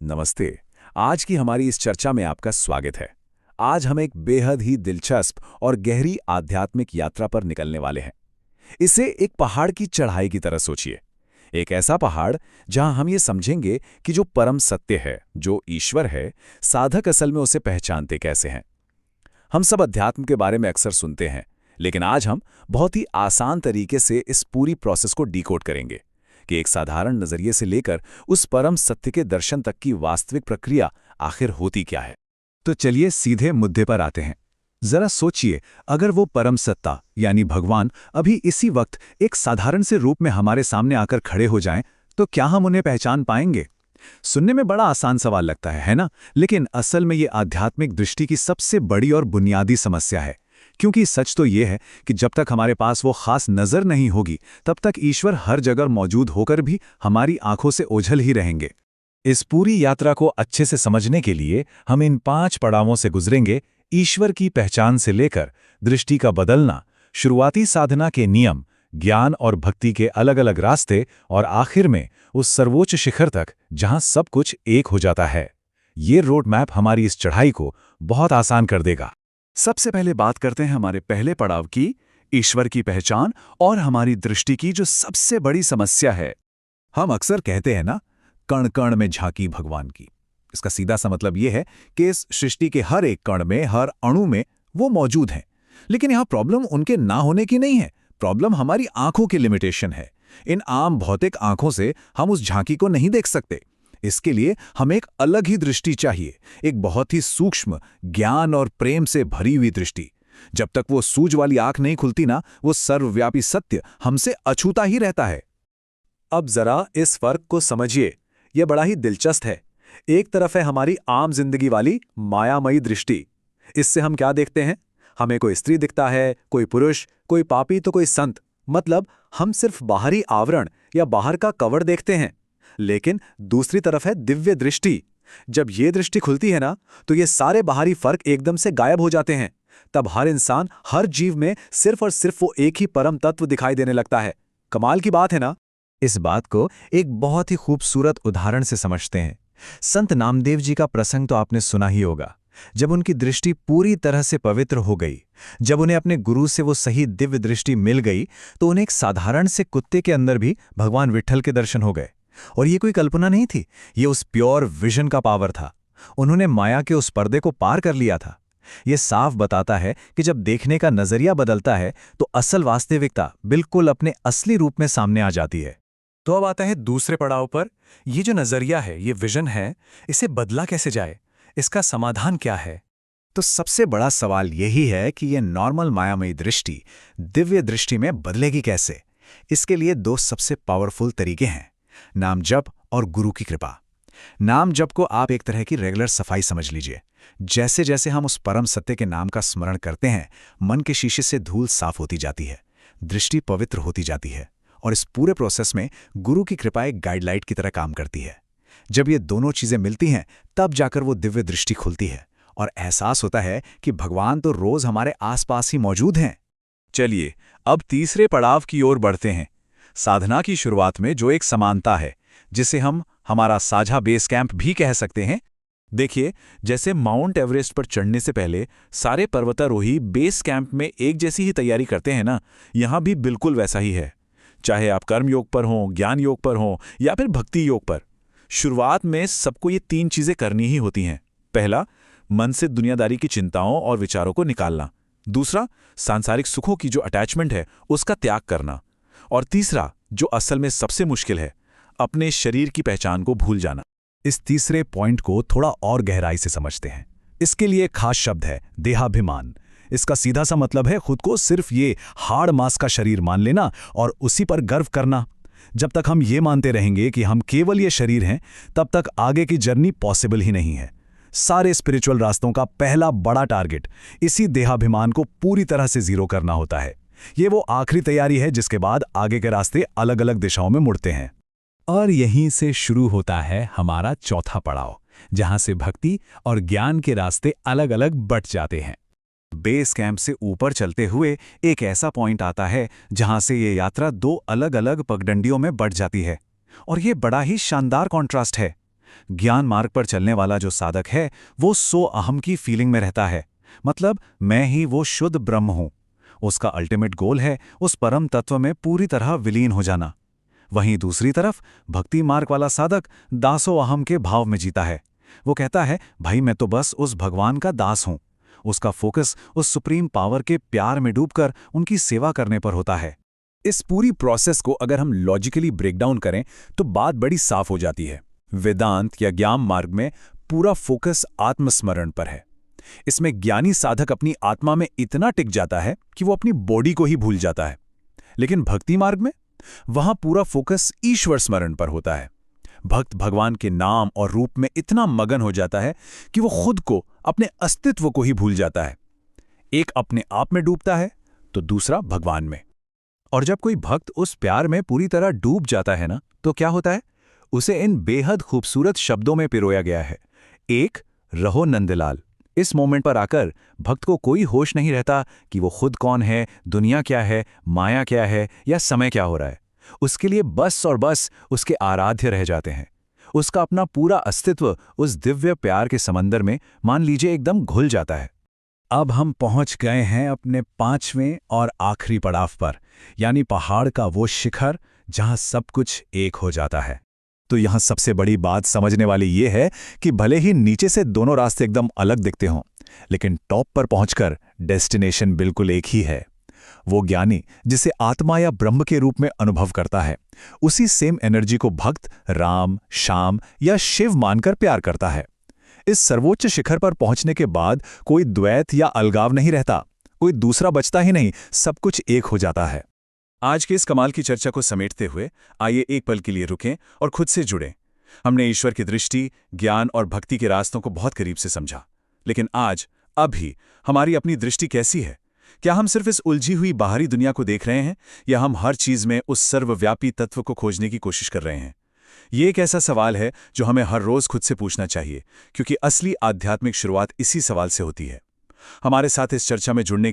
नमस्ते। आज की हमारी इस चर्चा में आपका स्वागत है। आज हम एक बेहद ही दिलचस्प और गहरी आध्यात्मिक यात्रा पर निकलने वाले हैं। इसे एक पहाड़ की चढ़ाई की तरह सोचिए। एक ऐसा पहाड़ जहां हम ये समझेंगे कि जो परम सत्य है, जो ईश्वर है, साधक असल में उसे पहचानते कैसे हैं। हम सब अध्यात्म के बारे में अक्सर सुनते हैं, लेकिन आज हम बहुत ही आसान तरीके से इस पूरी प्रोसेस को डिकोड करेंगे कि एक साधारण नजरिए से लेकर उस परम सत्य के दर्शन तक की वास्तविक प्रक्रिया आखिर होती क्या है। तो चलिए सीधे मुद्दे पर आते हैं। जरा सोचिए, अगर वो परम सत्ता यानी भगवान अभी इसी वक्त एक साधारण से रूप में हमारे सामने आकर खड़े हो जाएं, तो क्या हम उन्हें पहचान पाएंगे? सुनने में बड़ा आसान सवाल लगता है ना? लेकिन असल में ये आध्यात्मिक दृष्टि की सबसे बड़ी और बुनियादी समस्या है। क्योंकि सच तो ये है कि जब तक हमारे पास वो खास नजर नहीं होगी, तब तक ईश्वर हर जगह मौजूद होकर भी हमारी आंखों से ओझल ही रहेंगे। इस पूरी यात्रा को अच्छे से समझने के लिए हम इन 5 पड़ावों से गुजरेंगे। ईश्वर की पहचान से लेकर दृष्टि का बदलना, शुरुआती साधना के नियम, ज्ञान और भक्ति के अलग अलग रास्ते और आखिर में उस सर्वोच्च शिखर तक जहां सब कुछ एक हो जाता है। ये रोड मैप हमारी इस चढ़ाई को बहुत आसान कर देगा। सबसे पहले बात करते हैं हमारे पहले पड़ाव की, ईश्वर की पहचान और हमारी दृष्टि की जो सबसे बड़ी समस्या है। हम अक्सर कहते हैं ना, कण कण में झांकी भगवान की। इसका सीधा सा मतलब यह है कि इस सृष्टि के हर एक कण में, हर अणु में वो मौजूद हैं। लेकिन यहां प्रॉब्लम उनके ना होने की नहीं है, प्रॉब्लम हमारी आंखों की लिमिटेशन है। इन आम भौतिक आंखों से हम उस झांकी को नहीं देख सकते। इसके लिए हमें एक अलग ही दृष्टि चाहिए, एक बहुत ही सूक्ष्म, ज्ञान और प्रेम से भरी हुई दृष्टि। जब तक वो सूझ वाली आंख नहीं खुलती ना, वो सर्वव्यापी सत्य हमसे अछूता ही रहता है। अब जरा इस फर्क को समझिए, यह बड़ा ही दिलचस्प है। एक तरफ है हमारी आम जिंदगी वाली मायामयी दृष्टि। इससे हम क्या देखते हैं? हमें कोई स्त्री दिखता है, कोई पुरुष, कोई पापी तो कोई संत। मतलब हम सिर्फ बाहरी आवरण या बाहर का कवर देखते हैं। लेकिन दूसरी तरफ है दिव्य दृष्टि। जब ये दृष्टि खुलती है ना, तो ये सारे बाहरी फर्क एकदम से गायब हो जाते हैं। तब हर इंसान, हर जीव में सिर्फ और सिर्फ वो एक ही परम तत्व दिखाई देने लगता है। कमाल की बात है ना? इस बात को एक बहुत ही खूबसूरत उदाहरण से समझते हैं। संत नामदेव जी का प्रसंग तो आपने सुना ही होगा। जब उनकी दृष्टि पूरी तरह से पवित्र हो गई, जब उन्हें अपने गुरु से वो सही दिव्य दृष्टि मिल गई, तो उन्हें एक साधारण से कुत्ते के अंदर भी भगवान विट्ठल के दर्शन हो गए। और ये कोई कल्पना नहीं थी, ये उस प्योर विजन का पावर था। उन्होंने माया के उस पर्दे को पार कर लिया था। ये साफ बताता है कि जब देखने का नजरिया बदलता है, तो असल वास्तविकता बिल्कुल अपने असली रूप में सामने आ जाती है। तो अब आता है दूसरे पड़ाव पर। ये जो नजरिया है, ये विजन है, इसे बदला कैसे जाए? इसका समाधान क्या है? तो सबसे बड़ा सवाल यही है कि ये नॉर्मल मायामयी दृष्टि दिव्य दृष्टि में बदलेगी कैसे? इसके लिए 2 सबसे पावरफुल तरीके हैं, नाम जप और गुरु की कृपा। नाम जप को आप एक तरह की रेगुलर सफाई समझ लीजिए। जैसे जैसे हम उस परम सत्य के नाम का स्मरण करते हैं, मन के शीशे से धूल साफ होती जाती है, दृष्टि पवित्र होती जाती है। और इस पूरे प्रोसेस में गुरु की कृपा एक गाइडलाइट की तरह काम करती है। जब ये दोनों चीजें मिलती हैं, तब जाकर वो दिव्य दृष्टि खुलती है और एहसास होता है कि भगवान तो रोज हमारे आसपास ही मौजूद हैं। चलिए अब तीसरे पड़ाव की ओर बढ़ते हैं। साधना की शुरुआत में जो एक समानता है, जिसे हम हमारा साझा बेस कैंप भी कह सकते हैं। देखिए, जैसे माउंट एवरेस्ट पर चढ़ने से पहले सारे पर्वतारोही बेस कैंप में एक जैसी ही तैयारी करते हैं ना, यहां भी बिल्कुल वैसा ही है। चाहे आप कर्म योग पर हों, ज्ञान योग पर हों या फिर भक्ति योग पर, शुरुआत में सबको ये 3 चीजें करनी ही होती हैं। पहला, मन से दुनियादारी की चिंताओं और विचारों को निकालना। दूसरा, सांसारिक सुखों की जो अटैचमेंट है उसका त्याग करना। और तीसरा, जो असल में सबसे मुश्किल है, अपने शरीर की पहचान को भूल जाना। इस तीसरे पॉइंट को थोड़ा और गहराई से समझते हैं। इसके लिए एक खास शब्द है, देहाभिमान। इसका सीधा सा मतलब है खुद को सिर्फ ये हाड़ मांस का शरीर मान लेना और उसी पर गर्व करना। जब तक हम ये मानते रहेंगे कि हम केवल ये शरीर हैं, तब तक आगे की जर्नी पॉसिबल ही नहीं है। सारे स्पिरिचुअल रास्तों का पहला बड़ा टारगेट इसी देहाभिमान को पूरी तरह से जीरो करना होता है। ये वो आखिरी तैयारी है जिसके बाद आगे के रास्ते अलग अलग दिशाओं में मुड़ते हैं। और यहीं से शुरू होता है हमारा चौथा पड़ाव, जहां से भक्ति और ज्ञान के रास्ते अलग अलग बट जाते हैं। बेस कैंप से ऊपर चलते हुए एक ऐसा पॉइंट आता है जहां से ये यात्रा 2 अलग अलग पगडंडियों में बट जाती है। और ये बड़ा ही शानदार कॉन्ट्रास्ट है। ज्ञान मार्ग पर चलने वाला जो साधक है वो सो अहम की फीलिंग में रहता है, मतलब मैं ही वो शुद्ध ब्रह्म हूं। उसका अल्टीमेट गोल है उस परम तत्व में पूरी तरह विलीन हो जाना। वहीं दूसरी तरफ भक्ति मार्ग वाला साधक दासो अहम के भाव में जीता है। वो कहता है, भाई मैं तो बस उस भगवान का दास हूं। उसका फोकस उस सुप्रीम पावर के प्यार में डूबकर उनकी सेवा करने पर होता है। इस पूरी प्रोसेस को अगर हम लॉजिकली ब्रेक डाउन करें तो बात बड़ी साफ हो जाती है। वेदांत या ज्ञान मार्ग में पूरा फोकस आत्मस्मरण पर है। इसमें ज्ञानी साधक अपनी आत्मा में इतना टिक जाता है कि वो अपनी बॉडी को ही भूल जाता है। लेकिन भक्ति मार्ग में वहां पूरा फोकस ईश्वर स्मरण पर होता है। भक्त भगवान के नाम और रूप में इतना मगन हो जाता है कि वो खुद को, अपने अस्तित्व को ही भूल जाता है। एक अपने आप में डूबता है तो दूसरा भगवान में। और जब कोई भक्त उस प्यार में पूरी तरह डूब जाता है ना, तो क्या होता है? उसे इन बेहद खूबसूरत शब्दों में पिरोया गया है, एक रहो नंदलाल। इस मोमेंट पर आकर भक्त को कोई होश नहीं रहता कि वो खुद कौन है, दुनिया क्या है, माया क्या है या समय क्या हो रहा है। उसके लिए बस और बस उसके आराध्य रह जाते हैं। उसका अपना पूरा अस्तित्व उस दिव्य प्यार के समंदर में, मान लीजिए, एकदम घुल जाता है। अब हम पहुंच गए हैं अपने 5वें और आखिरी पड़ाव पर, यानी पहाड़ का वो शिखर जहां सब कुछ एक हो जाता है। तो यहां सबसे बड़ी बात समझने वाली ये है कि भले ही नीचे से दोनों रास्ते एकदम अलग दिखते हों, लेकिन टॉप पर पहुंचकर डेस्टिनेशन बिल्कुल एक ही है। वो ज्ञानी जिसे आत्मा या ब्रह्म के रूप में अनुभव करता है, उसी सेम एनर्जी को भक्त राम, श्याम या शिव मानकर प्यार करता है। इस सर्वोच्च शिखर पर पहुंचने के बाद कोई द्वैत या अलगाव नहीं रहता, कोई दूसरा बचता ही नहीं, सब कुछ एक हो जाता है। आज के इस कमाल की चर्चा को समेटते हुए आइए एक पल के लिए रुकें और खुद से जुड़ें। हमने ईश्वर की दृष्टि, ज्ञान और भक्ति के रास्तों को बहुत करीब से समझा, लेकिन आज, अभी हमारी अपनी दृष्टि कैसी है? क्या हम सिर्फ इस उलझी हुई बाहरी दुनिया को देख रहे हैं, या हम हर चीज में उस सर्वव्यापी तत्व को खोजने की कोशिश कर रहे हैं? ये एक ऐसा सवाल है जो हमें हर रोज खुद से पूछना चाहिए, क्योंकि असली आध्यात्मिक शुरुआत इसी सवाल से होती है। हमारे साथ इस चर्चा में जुड़ने